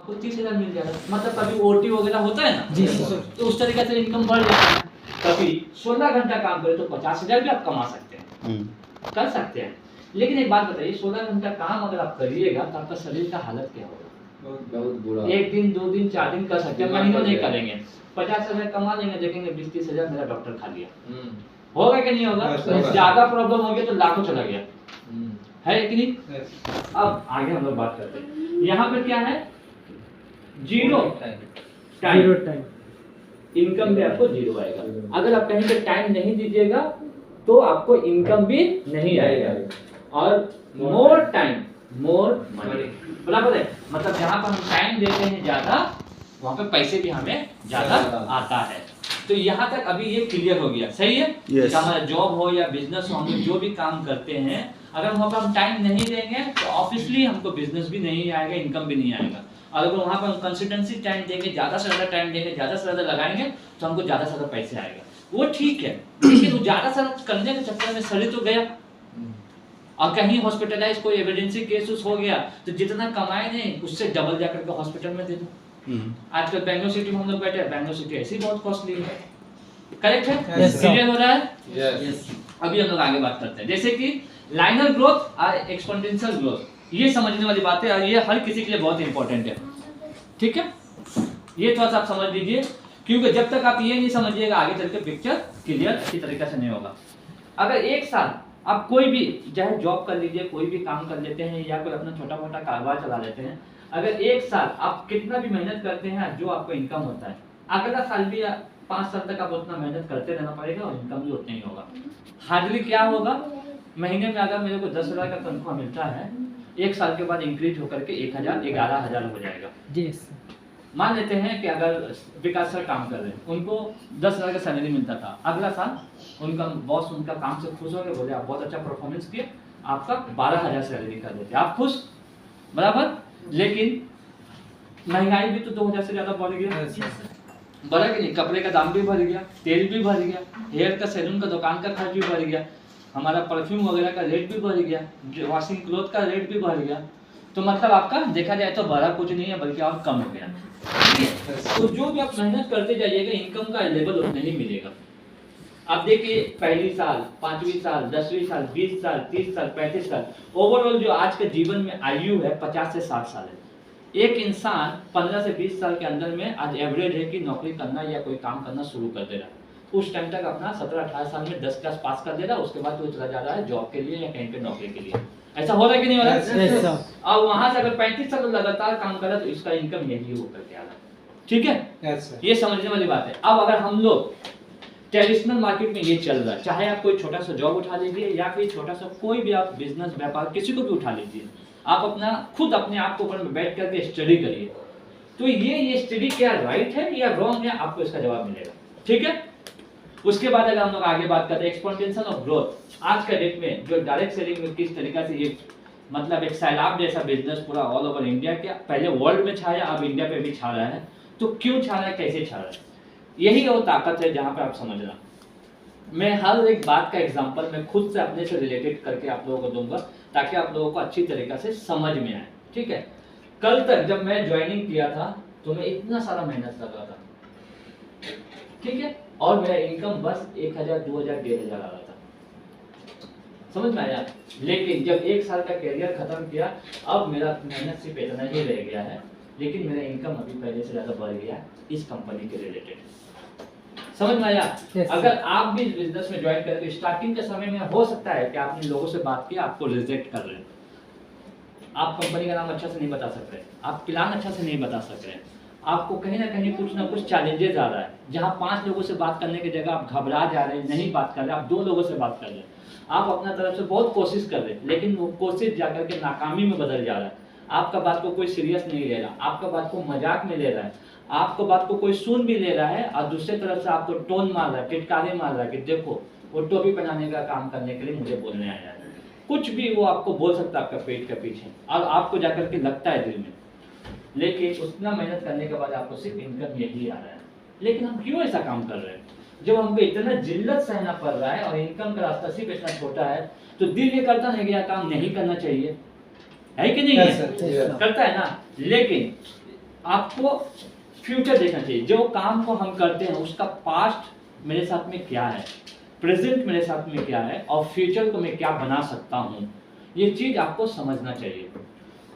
आपको 30,000 मिल जाएगा। मतलब कभी ओटी वगैरह होता है ना जी तो उस तरीके से इनकम बढ़ जाता है। कभी 16 घंटा काम करे तो 50,000 भी आप कमा सकते हैं, कर सकते हैं। लेकिन एक बात बताइए, 16 घंटा काम अगर आप करिएगा तो आपका शरीर का हालत क्या होगा? बहुत बुरा। एक दिन 2 दिन 4 दिन कर सकते हैं, महीनों नहीं करेंगे। 50,000 कमा लेंगे, देखेंगे 20-30,000 मेरा डॉक्टर खा लिया। होगा कि नहीं होगा? ज्यादा प्रॉब्लम हो गया तो लाखों चला गया, है कि नहीं? अब आगे हम लोग बात करते हैं। यहाँ पर क्या है? Zero time. इनकम भी आपको जीरो आएगा। अगर आप कहीं पे टाइम नहीं दीजिएगा तो आपको इनकम भी नहीं आएगा। और मोर टाइम मोर मनी, बराबर है। मतलब जहाँ पर हम टाइम देते हैं ज्यादा, वहाँ पे पैसे भी हमें ज्यादा आता है। तो यहाँ तक अभी ये क्लियर हो गया, सही है? yes. हमारा जॉब हो या बिजनेस हो, हम लोग जो भी काम करते हैं, अगर वहाँ पर हम टाइम नहीं देंगे तो ऑब्वियसली हमको बिजनेस भी नहीं आएगा, इनकम भी नहीं आएगा। और अगर वहाँ पर हम कंसिस्टेंसी टाइम देंगे, ज्यादा से ज्यादा टाइम देंगे, ज्यादा से ज्यादा लगाएंगे तो हमको ज्यादा से ज्यादा पैसे आएगा। वो ठीक है, लेकिन वो ज्यादा से ज्यादा करने के चक्कर में शरीर तो गया। और कहीं हॉस्पिटलाइज कोई इमरजेंसी केस हो गया तो जितना कमाए नहीं उससे डबल जाकर के हॉस्पिटल में दे दो। आजकल बेंगलोर सिटी में हम लोग बैठे हैं, बेंगलोर सिटी ऐसी बहुत कॉस्टली है, करेक्ट है? क्लियर हो रहा है? यस। अभी हम लोग आगे बात करते हैं, जैसे कि लाइनर ग्रोथ और एक्सपोनेंशियल ग्रोथ। ये समझने वाली बात है और ये हर किसी के लिए बहुत इंपॉर्टेंट है, ठीक है? ये थोड़ा सा आप समझ लीजिए, क्योंकि जब तक आप ये नहीं समझिएगा आगे चल के पिक्चर क्लियर अच्छी तरीके से नहीं होगा। अगर एक साल आप कोई भी चाहे जॉब कर लीजिए, कोई भी काम कर लेते हैं या कोई अपना छोटा मोटा कारोबार चला लेते हैं, अगर एक साल आप कितना भी मेहनत करते हैं जो आपको इनकम होता है, अगला साल भी 5 साल तक आप उतना मेहनत करते रहना पड़ेगा और इनकम भी उतना ही होगा। हार्डली क्या होगा, महीने में अगर मेरे को 10,000 का तनख्वाह मिलता है, एक साल के बाद इंक्रीज होकर के 1,000 11,000 हो जाएगा। मान लेते हैं कि अगर विकास सर काम कर रहे हैं, उनको 10,000 का सैलरी मिलता था, अगला साल उनका बॉस उनका काम से खुश हो गए, बोले आप बहुत अच्छा परफॉर्मेंस किए, आपका 12,000 सैलरी कर देते, आप खुश, बराबर? लेकिन महंगाई भी तो 2,000 से ज्यादा बढ़ गया, बढ़ा कि नहीं? कपड़े का दाम भी बढ़ गया, तेल भी बढ़ गया, हेयर का सैलून का दुकान का खर्च भी बढ़ गया, हमारा परफ्यूम वगैरह का रेट भी बढ़ गया, वॉशिंग क्लोथ का रेट भी बढ़ गया। तो मतलब आपका देखा जाए तो बढ़ा कुछ नहीं है बल्कि और कम हो गया। तो जो भी आप मेहनत करते जाइएगा इनकम का लेवल उतना ही मिलेगा। आप देखिए पहली साल, 5वीं साल, 10वीं साल, 20 साल, 30 साल, 35 साल, ओवरऑल जो आज के जीवन में आयु है 50 से 60 साल है। एक इंसान 15 से 20 साल के अंदर में आज एवरेज है कि नौकरी करना या कोई काम करना शुरू कर दे रहा है। उस टाइम तक अपना 17-18 साल में 10 क्लास पास कर दे रहा है, उसके बाद वो चला जा रहा है जॉब के लिए या कहीं पे नौकरी के लिए। ऐसा हो रहा है कि नहीं हो रहा है? और वहां से अगर 35 साल लगातार काम कर रहा है तो इसका इनकम यही होकर के आ रहा है, ठीक है? ये समझने वाली बात है। अब अगर हम लोग ट्रेडिशनल मार्केट में ये चल रहा है, चाहे आप कोई छोटा सा जॉब उठा लीजिए या फिर छोटा सा कोई भी आप बिजनेस व्यापार किसी को भी उठा लीजिए, आप अपना खुद अपने आप के ऊपर में बैठ करके स्टडी करिए, तो ये स्टडी क्या राइट है या रॉन्ग है, आपको इसका जवाब मिलेगा, ठीक है? उसके बाद अगर हम लोग आगे बात करते हैं एक्सपोनेंशियल ऑफ ग्रोथ, आज का डेट में जो डायरेक्ट सेलिंग में किस तरीके से ये मतलब एक सैलाब जैसा बिजनेस पूरा ऑल ओवर इंडिया के, पहले वर्ल्ड में छाया, अब इंडिया पे भी छा रहा है। तो क्यों छा रहा है, कैसे छा रहा है? यही वो ताकत है जहां पे आप समझना। मैं हर एक बात का एग्जांपल मैं खुद से अपने से रिलेटेड करके आप लोगों को दूंगा ताकि आप लोगों को अच्छी तरीके से समझ में आए, ठीक है? कल तक जब मैं ज्वाइनिंग किया था तो मैं इतना सारा मेहनत कर रहा था, ठीक है? और मेरा इनकम बस 1,000 2,000 1,500 आ रहा था, समझ में आया? लेकिन जब 1 साल का कैरियर खत्म किया, अब मेरा मेहनत सिर्फ इतना ही रह गया है, लेकिन मेरा इनकम अभी पहले से ज्यादा बढ़ गया इस कंपनी के रिलेटेड। समझ में आया? अगर आप भी बिजनेस में ज्वाइन करके स्टार्टिंग के समय में हो सकता है कि आपने लोगों से बात की, आपको रिजेक्ट कर रहे हैं, आप कंपनी का नाम अच्छा से नहीं बता सक रहे, आप प्लान अच्छा से नहीं बता सक रहे, आपको कहीं ना कुछ चैलेंजेस आ रहा है, जहां 5 लोगों से बात करने की जगह आप घबरा जा रहे हैं, नहीं बात कर रहे, आप 2 लोगों से बात कर रहे हैं, आप अपना तरफ से बहुत कोशिश कर रहे हैं, लेकिन वो कोशिश जाकर के नाकामी में बदल जा रहा है। आपका बात को कोई सीरियस नहीं ले रहा, आपका बात को मजाक में ले रहा है, आपको बात को कोई सुन भी ले रहा है और दूसरे तरफ से आपको टोन मार रहा है, टिटकारे मार रहा है कि देखो वो टोपी पहनाने का काम करने के लिए मुझे बोलने आया है, कुछ भी वो आपको बोल सकता है आपका पेट के पीछे, और आपको जाकर के लगता है दिल में, लेकिन उतना मेहनत करने के बाद आपको सिर्फ इनकम यही आ रहा है। लेकिन हम क्यों ऐसा काम कर रहे हैं? जब हमको इतना जिल्लत सहना पड़ रहा है और इनकम का रास्ता सिर्फ इतना छोटा है, तो दिल ये करता है कि यह काम नहीं करना चाहिए, है कि नहीं? करता है ना। लेकिन आपको फ्यूचर देखना चाहिए। जो काम को हम करते हैं उसका पास्ट मेरे साथ में क्या है, प्रेजेंट मेरे साथ में क्या है और फ्यूचर को मैं क्या बना सकता हूँ, ये चीज आपको समझना चाहिए।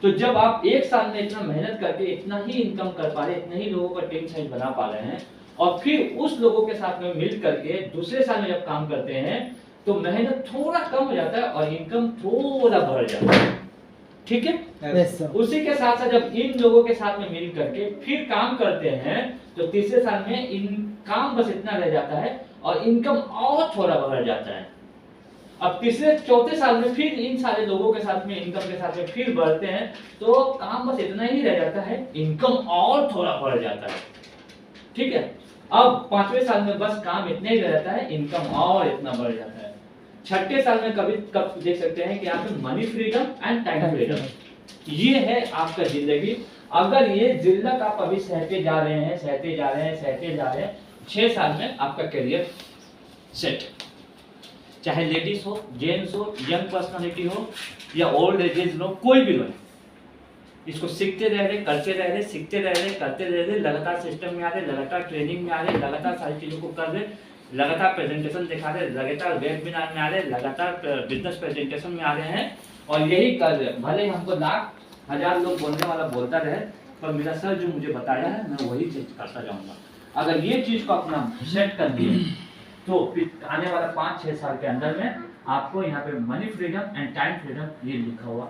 तो जब आप एक साल में इतना मेहनत करके इतना ही इनकम कर पा रहे हैं, इतने ही लोगों का टीम साइज बना पा रहे हैं और फिर उस लोगों के साथ में मिल करके दूसरे साल में जब काम करते हैं तो मेहनत थोड़ा कम हो जाता है और इनकम थोड़ा बढ़ जाता है। ठीक है, yes, उसी के साथ साथ जब इन लोगों के साथ में मिल करके फिर काम करते हैं तो तीसरे साल में इन काम बस इतना रह जाता है और इनकम और थोड़ा बढ़ जाता है। अब तीसरे चौथे साल में फिर इन सारे लोगों के साथ में इनकम के साथ में फिर बढ़ते हैं तो काम बस इतना ही रह जाता है, इनकम और थोड़ा बढ़ जाता है। ठीक है, अब पांचवें साल में बस काम इतना ही रह जाता है, इनकम और इतना बढ़ जाता है। छठे साल में कब देख सकते हैं कि यहाँ पे money freedom and time freedom, ये है आपका जिंदगी। अगर ये जिल्लत आप अभी सहते जा रहे हैं 6 साल में आपका करियर सेट। चाहे लेडीज हो, जेंट्स हो, यंग पर्सनालिटी हो या ओल्ड एजेज लोग, कोई भी लोग, इसको सीखते रह रहे, करते रह रहे, सीखते रह रहे, करते रह रहे, लगातार सिस्टम में आ रहे, लगातार ट्रेनिंग में आ रहे, लगातार सारी चीज़ों को कर रहे, लगातार प्रेजेंटेशन दिखा रहे, लगातार वेबिनार में आ रहे, लगातार बिजनेस प्रेजेंटेशन में आ रहे हैं और यही कर रहे। भले हमको लाख हजार लोग बोलने वाला बोलता रहे, पर मेरा सर जो मुझे बताया है मैं वही चीज करता जाऊंगा। अगर ये चीज को अपना सेट कर दिए तो आने वाला 5-6 साल के अंदर में आपको यहाँ पे money freedom and time freedom ये लिखा हुआ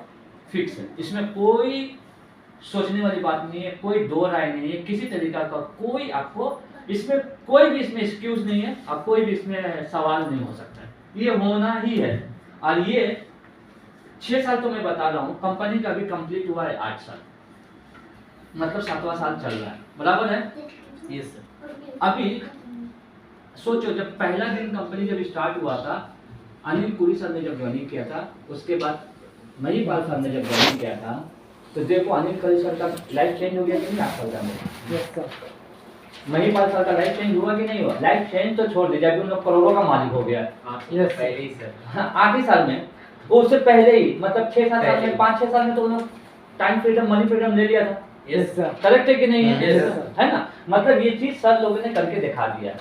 फिक्स है। इसमें कोई सोचने वाली बात नहीं है, कोई दो राय नहीं है, किसी तरीका का कोई आपको इसमें कोई भी इसमें एक्सक्यूज नहीं है, अब कोई भी इसमें सवाल नहीं हो सकता है, ये होना ही है। और ये 6 साल तो मैं बता रहा हूँ, कंपनी का भी कंप्लीट हुआ है 8 साल, मतलब 7वां साल चल रहा है, बराबर है। yes, sir. अभी सोचो जब पहला दिन कंपनी जब स्टार्ट हुआ था, अनिल पुरी सर ने जब ज्वाइनिंग किया था, उसके बाद महीपाल सर ने जब ज्वाइनिंग किया था, तो देखो अनिल पुरी सर का लाइफ चेंज हो गया कि नहीं 8 साल का। yes, sir. महीपाल सर का लाइफ चेंज हुआ कि नहीं हुआ? लाइफ चेंज तो छोड़ दीजिए, अभी उन लोग करोड़ों का मालिक हो गया। yes, पहले ही सर। 8 ही साल में, वो उससे पहले ही मतलब 6-7 साल में, 5-6 साल में तो उन्होंने टाइम फ्रीडम मनी फ्रीडम ले लिया था। yes, sir. करेक्ट है कि नहीं है? yes, sir. है ना, मतलब ये चीज सर लोगों ने करके दिखा दिया।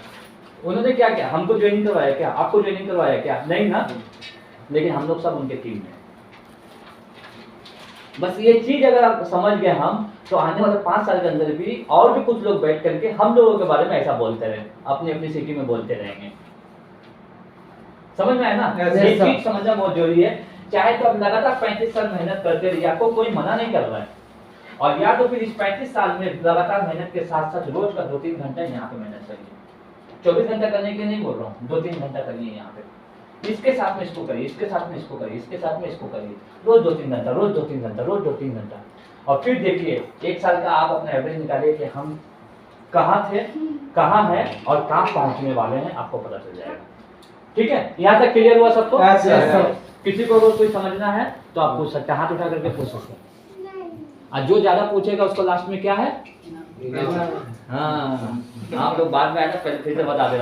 उन्होंने क्या किया, हमको ज्वाइनिंग करवाया क्या, आपको ज्वाइनिंग करवाया क्या? नहीं ना, लेकिन हम लोग सब उनके टीम में। बस ये चीज अगर आप समझ गए हम, तो आने वाले 5 साल के अंदर भी और भी कुछ लोग बैठ करके हम लोगों के बारे में ऐसा बोलते रहे, अपनी अपनी सिटी में बोलते रहेंगे। समझ में आया ना? ये चीज समझना बहुत जरूरी है। चाहे तो आप लगातार 35 साल मेहनत करते रहिए, आपको कोई मना नहीं कर रहा है, और या तो फिर इस 35 साल में लगातार मेहनत के साथ साथ रोज का 2-3 घंटा यहाँ पे मेहनत करिए। 24 घंटा करने के लिए नहीं बोल रहा हूँ, 2-3 घंटा करिए यहाँ पे, इसके साथ में इसको करिए, इसके साथ में इसको करिए, इसके साथ में इसको करिए, रोज 2-3 घंटा, रोज 2-3 घंटा, रोज 2-3 घंटा। और फिर देखिए 1 साल का आप अपना एवरेज निकालिए कि हम कहाँ थे, कहाँ हैं और कहाँ पहुँचने वाले हैं, आपको पता चल जाएगा। ठीक है, यहाँ तक क्लियर हुआ सबको? किसी को अगर कोई समझना है तो आप पूछ सकते हैं, हाथ उठा करके पूछ सकते हैं। और जो ज्यादा पूछेगा उसको लास्ट में क्या है? हाँ, आप लोग बाद में आए ना, पहले फिर से बता दे रहा हूं।